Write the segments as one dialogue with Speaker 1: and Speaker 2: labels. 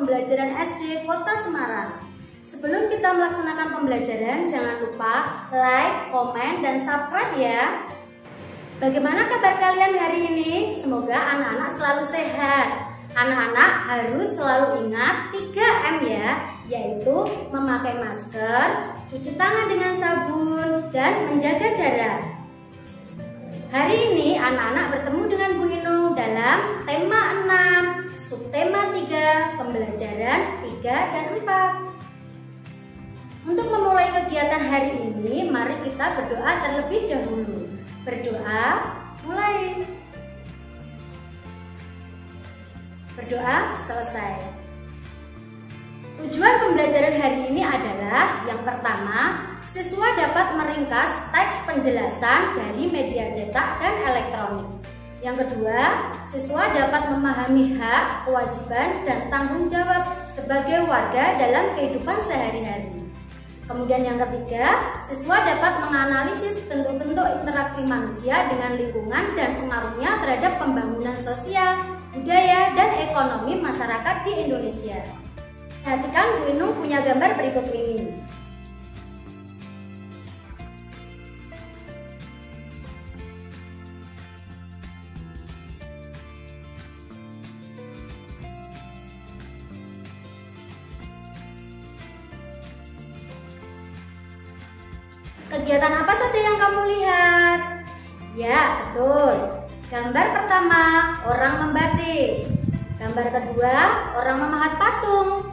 Speaker 1: Pembelajaran SD Kota Semarang. Sebelum kita melaksanakan pembelajaran, jangan lupa like, komen, dan subscribe ya. Bagaimana kabar kalian hari ini? Semoga anak-anak selalu sehat. Anak-anak harus selalu ingat 3M ya, yaitu memakai masker, cuci tangan dengan sabun, dan menjaga jarak. Hari ini anak-anak bertemu dengan Bu Inung dalam tema 6, subtema 3, pembelajaran 3 dan 4. Untuk memulai kegiatan hari ini, mari kita berdoa terlebih dahulu. Berdoa, mulai. Berdoa, selesai. Tujuan pembelajaran hari ini adalah yang pertama, siswa dapat meringkas teks penjelasan dari media cetak dan elektronik. Yang kedua, siswa dapat memahami hak, kewajiban, dan tanggung jawab sebagai warga dalam kehidupan sehari-hari. Kemudian yang ketiga, siswa dapat menganalisis bentuk-bentuk interaksi manusia dengan lingkungan dan pengaruhnya terhadap pembangunan sosial, budaya, dan ekonomi masyarakat di Indonesia. Perhatikan Bu Inung punya gambar berikut ini. Kegiatan apa saja yang kamu lihat? Ya, betul. Gambar pertama, orang membatik. Gambar kedua, orang memahat patung.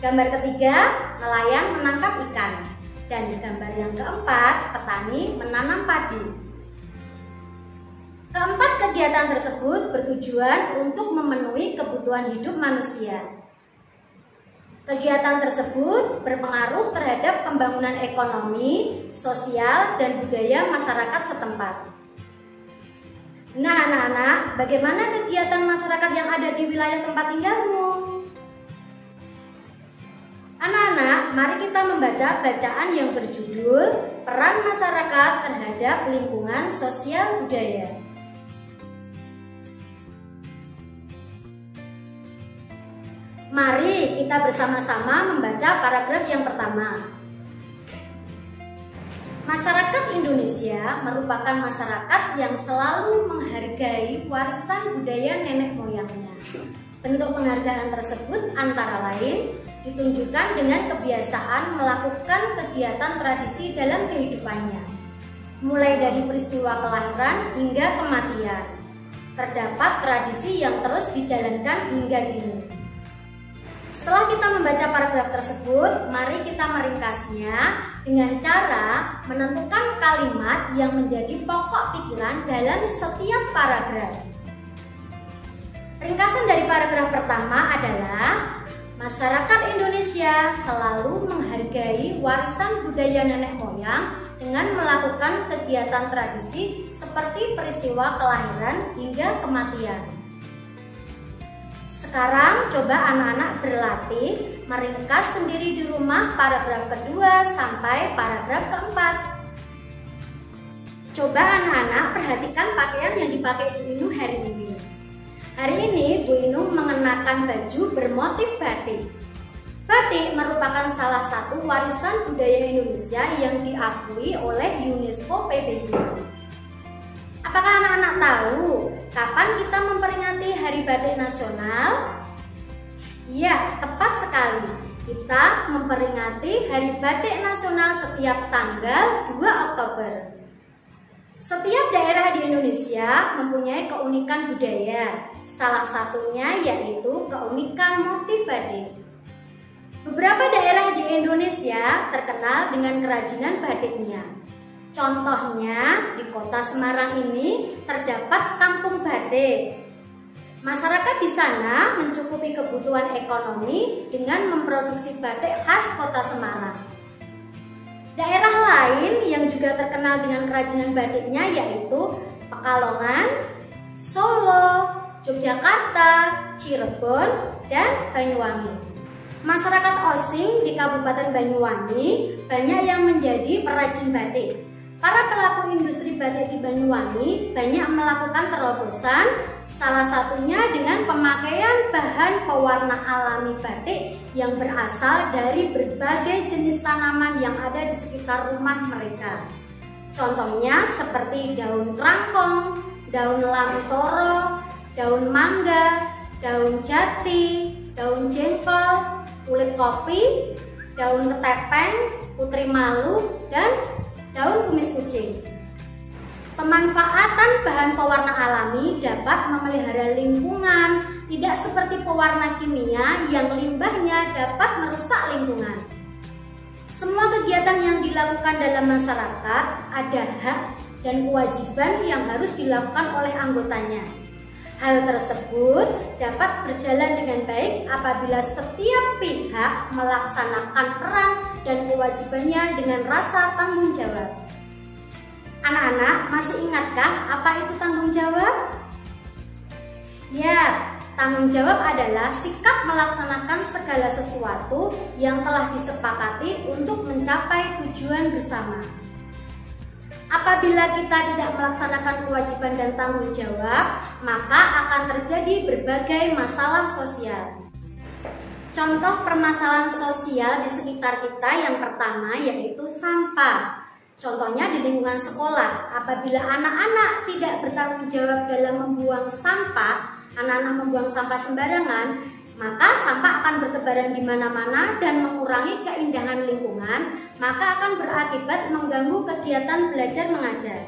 Speaker 1: Gambar ketiga, nelayan menangkap ikan. Dan gambar yang keempat, petani menanam padi. Keempat kegiatan tersebut bertujuan untuk memenuhi kebutuhan hidup manusia. Kegiatan tersebut berpengaruh terhadap pembangunan ekonomi, sosial, dan budaya masyarakat setempat. Nah, anak-anak, bagaimana kegiatan masyarakat yang ada di wilayah tempat tinggalmu? Anak-anak, mari kita membaca bacaan yang berjudul Peran Masyarakat Terhadap Lingkungan Sosial Budaya. Mari kita bersama-sama membaca paragraf yang pertama. Masyarakat Indonesia merupakan masyarakat yang selalu menghargai warisan budaya nenek moyangnya. Bentuk penghargaan tersebut antara lain ditunjukkan dengan kebiasaan melakukan kegiatan tradisi dalam kehidupannya, mulai dari peristiwa kelahiran hingga kematian. Terdapat tradisi yang terus dijalankan hingga kini. Setelah kita membaca paragraf tersebut, mari kita meringkasnya dengan cara menentukan kalimat yang menjadi pokok pikiran dalam setiap paragraf. Ringkasan dari paragraf pertama adalah masyarakat Indonesia selalu menghargai warisan budaya nenek moyang dengan melakukan kegiatan tradisi seperti peristiwa kelahiran hingga kematian. Sekarang coba anak-anak berlatih meringkas sendiri di rumah paragraf kedua sampai paragraf keempat. Coba anak-anak perhatikan pakaian yang dipakai Bu Inung hari ini. Hari ini Bu Inung mengenakan baju bermotif batik. Batik merupakan salah satu warisan budaya Indonesia yang diakui oleh UNESCO PBB. Apakah anak-anak tahu kapan kita memperingati Hari Batik Nasional? Ya, tepat sekali. Kita memperingati Hari Batik Nasional setiap tanggal 2 Oktober. Setiap daerah di Indonesia mempunyai keunikan budaya. Salah satunya yaitu keunikan motif batik. Beberapa daerah di Indonesia terkenal dengan kerajinan batiknya. Contohnya, di Kota Semarang ini terdapat Kampung Batik. Masyarakat di sana mencukupi kebutuhan ekonomi dengan memproduksi batik khas Kota Semarang. Daerah lain yang juga terkenal dengan kerajinan batiknya yaitu Pekalongan, Solo, Yogyakarta, Cirebon, dan Banyuwangi. Masyarakat Osing di Kabupaten Banyuwangi banyak yang menjadi perajin batik. Para pelaku industri batik di Banyuwangi banyak melakukan terobosan Salah satunya dengan pemakaian bahan pewarna alami batik yang berasal dari berbagai jenis tanaman yang ada di sekitar rumah mereka. Contohnya seperti daun kerangkong, daun lamtoro, daun mangga, daun jati, daun jengkol, kulit kopi, daun ketepeng, putri malu, dan daun kumis kucing. Pemanfaatan bahan pewarna alami dapat memelihara lingkungan, tidak seperti pewarna kimia yang limbahnya dapat merusak lingkungan. Semua kegiatan yang dilakukan dalam masyarakat ada hak dan kewajiban yang harus dilakukan oleh anggotanya. Hal tersebut dapat berjalan dengan baik apabila setiap pihak melaksanakan peran dan kewajibannya dengan rasa tanggung jawab. Anak-anak, masih ingatkah apa itu tanggung jawab? Ya, tanggung jawab adalah sikap melaksanakan segala sesuatu yang telah disepakati untuk mencapai tujuan bersama. Apabila kita tidak melaksanakan kewajiban dan tanggung jawab, maka akan terjadi berbagai masalah sosial. Contoh permasalahan sosial di sekitar kita yang pertama yaitu sampah. Contohnya di lingkungan sekolah, apabila anak-anak tidak bertanggung jawab dalam membuang sampah, anak-anak membuang sampah sembarangan, maka sampah akan bertebaran di mana-mana dan mengurangi keindahan lingkungan, maka akan berakibat mengganggu kegiatan belajar mengajar.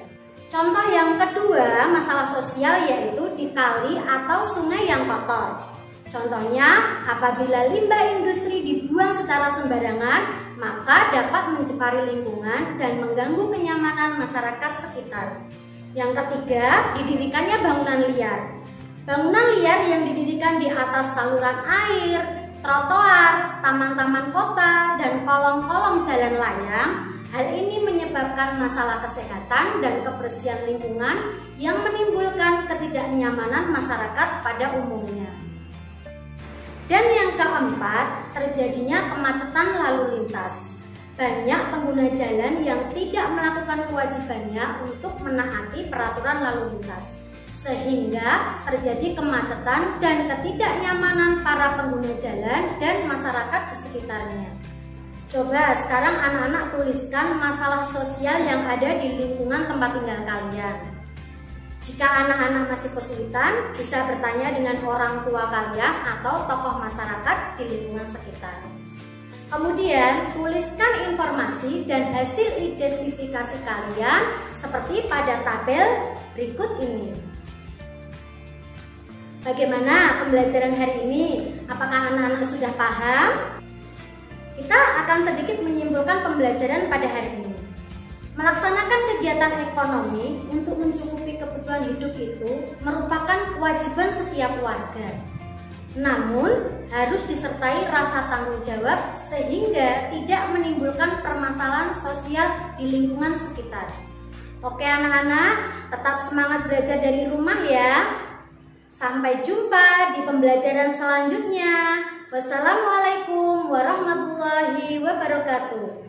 Speaker 1: Contoh yang kedua, masalah sosial yaitu di kali atau sungai yang kotor. Contohnya, apabila limbah industri dibuang secara sembarangan, maka dapat mencemari lingkungan dan mengganggu kenyamanan masyarakat sekitar. Yang ketiga, didirikannya bangunan liar. Bangunan liar yang didirikan di atas saluran air, trotoar, taman-taman kota, dan kolong-kolong jalan layang. Hal ini menyebabkan masalah kesehatan dan kebersihan lingkungan yang menimbulkan ketidaknyamanan masyarakat pada umumnya. Dan yang keempat, terjadinya kemacetan lalu lintas. Banyak pengguna jalan yang tidak melakukan kewajibannya untuk menaati peraturan lalu lintas, sehingga terjadi kemacetan dan ketidaknyamanan para pengguna jalan dan masyarakat di sekitarnya. Coba sekarang anak-anak tuliskan masalah sosial yang ada di lingkungan tempat tinggal kalian. Jika anak-anak masih kesulitan, bisa bertanya dengan orang tua kalian atau tokoh masyarakat di lingkungan sekitar. Kemudian, tuliskan informasi dan hasil identifikasi kalian seperti pada tabel berikut ini. Bagaimana pembelajaran hari ini? Apakah anak-anak sudah paham? Kita akan sedikit menyimpulkan pembelajaran pada hari ini. Melaksanakan kegiatan ekonomi untuk mencukupi kebutuhan hidup itu merupakan kewajiban setiap warga. Namun, harus disertai rasa tanggung jawab sehingga tidak menimbulkan permasalahan sosial di lingkungan sekitar. Oke anak-anak, tetap semangat belajar dari rumah ya. Sampai jumpa di pembelajaran selanjutnya. Wassalamualaikum warahmatullahi wabarakatuh.